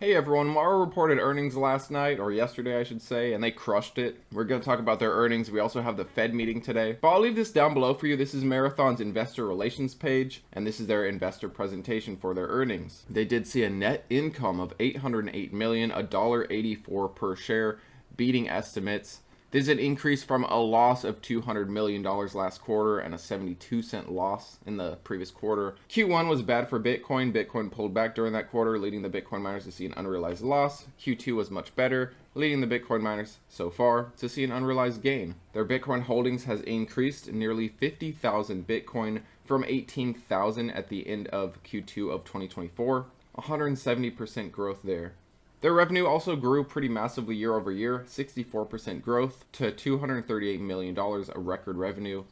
Hey everyone, Mara reported earnings last night, or yesterday I should say, and they crushed it. We're going to talk about their earnings. We also have the Fed meeting today. But I'll leave this down below for you. This is Marathon's investor relations page, and this is their investor presentation for their earnings. They did see a net income of $808 million, $1.84 per share, beating estimates. This is an increase from a loss of $200 million last quarter and a 72-cent loss in the previous quarter. Q1 was bad for Bitcoin. Bitcoin pulled back during that quarter, leading the Bitcoin miners to see an unrealized loss. Q2 was much better, leading the Bitcoin miners so far to see an unrealized gain. Their Bitcoin holdings has increased nearly 50,000 Bitcoin from 18,000 at the end of Q2 of 2024. 170% growth there. Their revenue also grew pretty massively year over year, 64% growth to $238 million, a record revenue.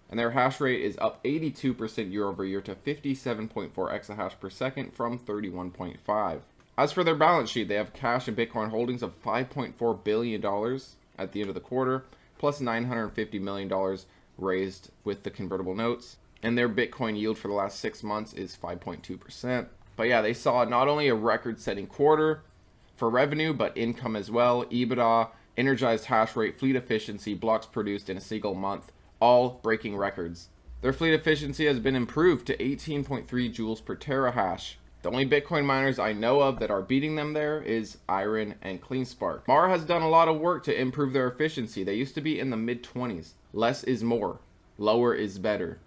And their hash rate is up 82% year over year to 57.4 exahash per second from 31.5. As for their balance sheet, they have cash and Bitcoin holdings of $5.4 billion at the end of the quarter, plus $950 million raised with the convertible notes. And their Bitcoin yield for the last 6 months is 5.2%. But yeah, they saw not only a record-setting quarter for revenue, but income as well. EBITDA, energized hash rate, fleet efficiency, blocks produced in a single month, all breaking records. Their fleet efficiency has been improved to 18.3 joules per terahash. The only Bitcoin miners I know of that are beating them there is Iron and CleanSpark. Mara has done a lot of work to improve their efficiency. They used to be in the mid-20s. Less is more. Lower is better.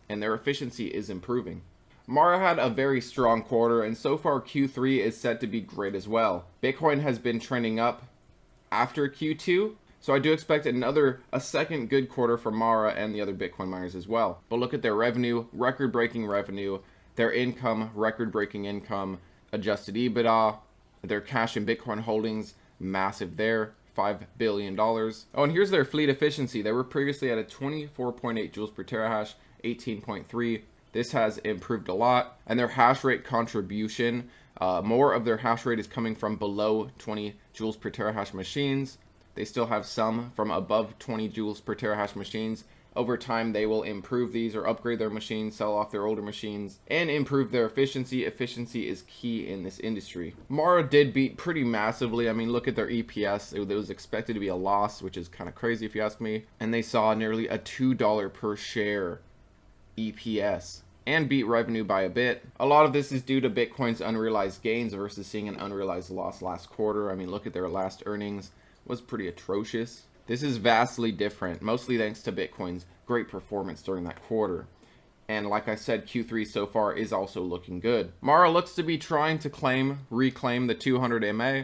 And their efficiency is improving. Mara had a very strong quarter, and so far Q3 is set to be great as well. Bitcoin has been trending up after Q2, so I do expect a second good quarter for Mara and the other Bitcoin miners as well. But look at their revenue, record-breaking revenue, their income, record-breaking income, adjusted EBITDA, their cash and Bitcoin holdings, massive there, $5 billion. Oh, and here's their fleet efficiency. They were previously at a 24.8 joules per terahash, 18.3. This has improved a lot, and their hash rate contribution, more of their hash rate is coming from below 20 joules per terahash machines. They still have some from above 20 joules per terahash machines. Over time, they will improve these or upgrade their machines, sell off their older machines, and improve their efficiency. Efficiency is key in this industry. Mara did beat pretty massively. I mean, look at their EPS. It was expected to be a loss, which is kind of crazy if you ask me. And they saw nearly a $2 per share EPS and beat revenue by a bit. A lot of this is due to Bitcoin's unrealized gains versus seeing an unrealized loss last quarter. I mean, look at their last earnings. It was pretty atrocious. This is vastly different, mostly thanks to Bitcoin's great performance during that quarter. And like I said, Q3 so far is also looking good. Mara looks to be trying to reclaim the 200 MA.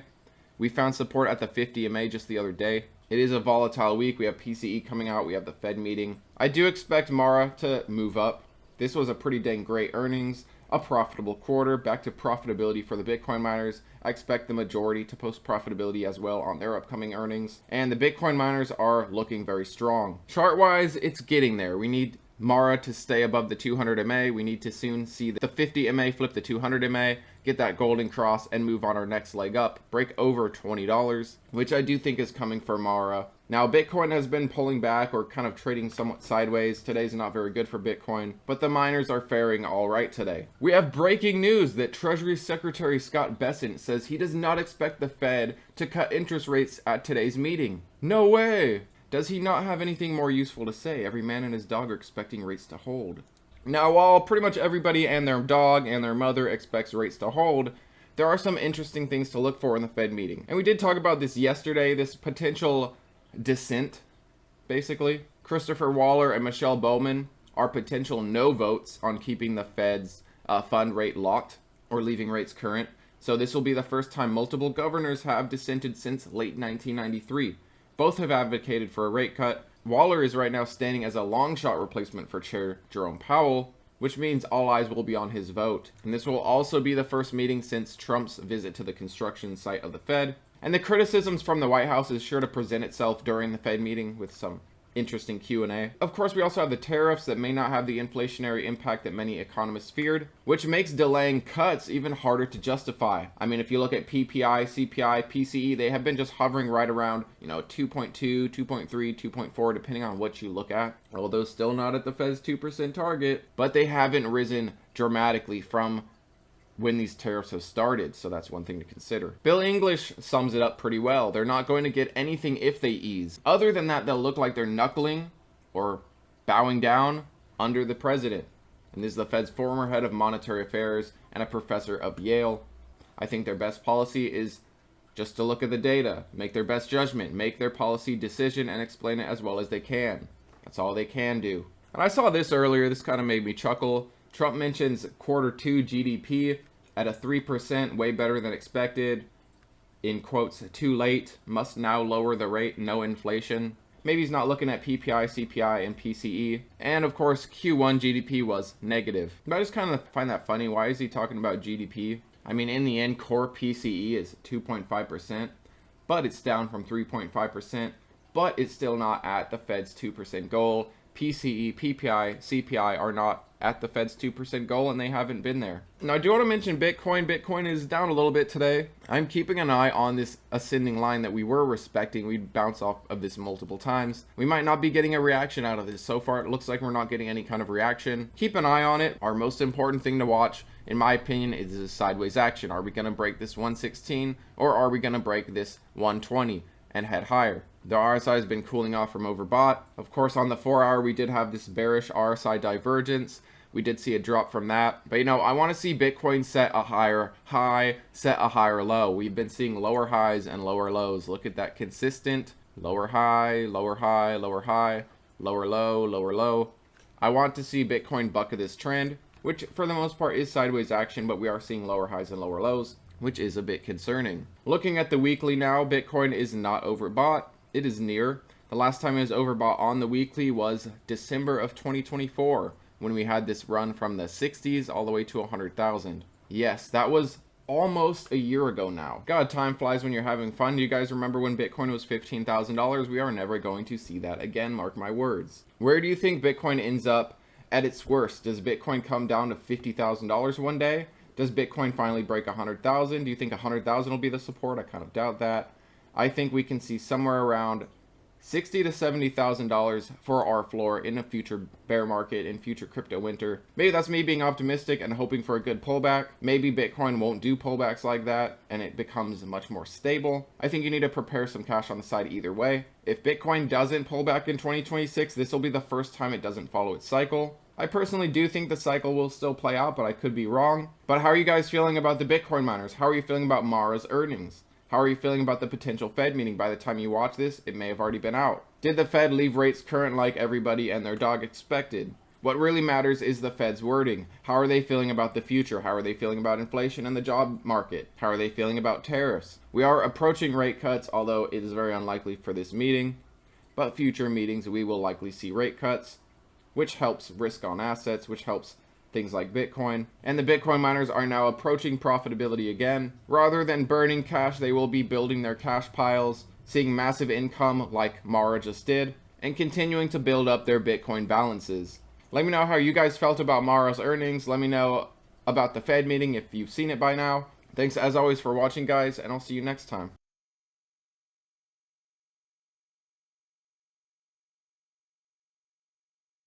We found support at the 50 MA just the other day. It is a volatile week. We have PCE coming out. We have the Fed meeting. I do expect Mara to move up. This was a pretty dang great earnings, a profitable quarter, back to profitability for the Bitcoin miners. I expect the majority to post profitability as well on their upcoming earnings. And the Bitcoin miners are looking very strong. Chart-wise, it's getting there. We need Mara to stay above the 200 MA. We need to soon see the 50 MA flip the 200 MA, get that golden cross, and move on our next leg up. Break over $20, which I do think is coming for Mara. Now, Bitcoin has been pulling back or kind of trading somewhat sideways. Today's not very good for Bitcoin, but the miners are faring all right today. We have breaking news that Treasury Secretary Scott Bessent says he does not expect the Fed to cut interest rates at today's meeting. No way! Does he not have anything more useful to say? Every man and his dog are expecting rates to hold. Now, while pretty much everybody and their dog and their mother expects rates to hold, there are some interesting things to look for in the Fed meeting. And we did talk about this yesterday, this potential dissent, basically. Christopher Waller and Michelle Bowman are potential no votes on keeping the Fed's fund rate locked or leaving rates current. So this will be the first time multiple governors have dissented since late 1993. Both have advocated for a rate cut. Waller is right now standing as a long shot replacement for Chair Jerome Powell, which means all eyes will be on his vote. And this will also be the first meeting since Trump's visit to the construction site of the Fed. And the criticisms from the White House is sure to present itself during the Fed meeting with some interesting Q&A. Of course, we also have the tariffs that may not have the inflationary impact that many economists feared, which makes delaying cuts even harder to justify. I mean, if you look at PPI, CPI, PCE, they have been just hovering right around, 2.2, 2.3, 2.4, depending on what you look at. Although still not at the Fed's 2% target, but they haven't risen dramatically from when these tariffs have started, so that's one thing to consider. Bill English sums it up pretty well. They're not going to get anything if they ease. Other than that, they'll look like they're knuckling or bowing down under the president. And this is the Fed's former head of monetary affairs and a professor of Yale. I think their best policy is just to look at the data, make their best judgment, make their policy decision, and explain it as well as they can. That's all they can do. And I saw this earlier. This kind of made me chuckle. Trump mentions Q2 GDP at a 3%, way better than expected. In quotes, too late, must now lower the rate, no inflation. Maybe he's not looking at PPI, CPI, and PCE. And of course, Q1 GDP was negative. But I just kind of find that funny. Why is he talking about GDP? I mean, in the end, core PCE is 2.5%, but it's down from 3.5%, but it's still not at the Fed's 2% goal. PCE, PPI, CPI are not at the Fed's 2% goal, and they haven't been there. Now, I do want to mention Bitcoin. Bitcoin is down a little bit today. I'm keeping an eye on this ascending line that we were respecting. We bounced off of this multiple times. We might not be getting a reaction out of this. So far, it looks like we're not getting any kind of reaction. Keep an eye on it. Our most important thing to watch, in my opinion, is this sideways action. Are we going to break this 116, or are we going to break this 120 and head higher? The RSI has been cooling off from overbought. Of course, on the 4-hour, we did have this bearish RSI divergence. We did see a drop from that. But, you know, I want to see Bitcoin set a higher high, set a higher low. We've been seeing lower highs and lower lows. Look at that consistent lower high, lower high, lower high, lower low, lower low. I want to see Bitcoin bucket this trend, which for the most part is sideways action, but we are seeing lower highs and lower lows, which is a bit concerning. Looking at the weekly now, Bitcoin is not overbought. It is near. The last time it was overbought on the weekly was December of 2024, when we had this run from the 60s all the way to 100,000. Yes, that was almost a year ago now. God, time flies when you're having fun. Do you guys remember when Bitcoin was $15,000? We are never going to see that again, mark my words. Where do you think Bitcoin ends up at its worst? Does Bitcoin come down to $50,000 one day? Does Bitcoin finally break 100,000? Do you think 100,000 will be the support? I kind of doubt that. I think we can see somewhere around $60,000 to $70,000 for our floor in a future bear market, in future crypto winter. Maybe that's me being optimistic and hoping for a good pullback. Maybe Bitcoin won't do pullbacks like that and it becomes much more stable. I think you need to prepare some cash on the side either way. If Bitcoin doesn't pull back in 2026, this will be the first time it doesn't follow its cycle. I personally do think the cycle will still play out, but I could be wrong. But how are you guys feeling about the Bitcoin miners? How are you feeling about Mara's earnings? How are you feeling about the potential Fed meeting? By the time you watch this, it may have already been out. Did the Fed leave rates current like everybody and their dog expected? What really matters is the Fed's wording. How are they feeling about the future? How are they feeling about inflation and the job market? How are they feeling about tariffs? We are approaching rate cuts, although it is very unlikely for this meeting. But future meetings, we will likely see rate cuts, which helps risk on assets, which helps things like Bitcoin. And the Bitcoin miners are now approaching profitability again. Rather than burning cash, they will be building their cash piles, seeing massive income like Mara just did, and continuing to build up their Bitcoin balances. Let me know how you guys felt about Mara's earnings. Let me know about the Fed meeting if you've seen it by now. Thanks as always for watching, guys, and I'll see you next time.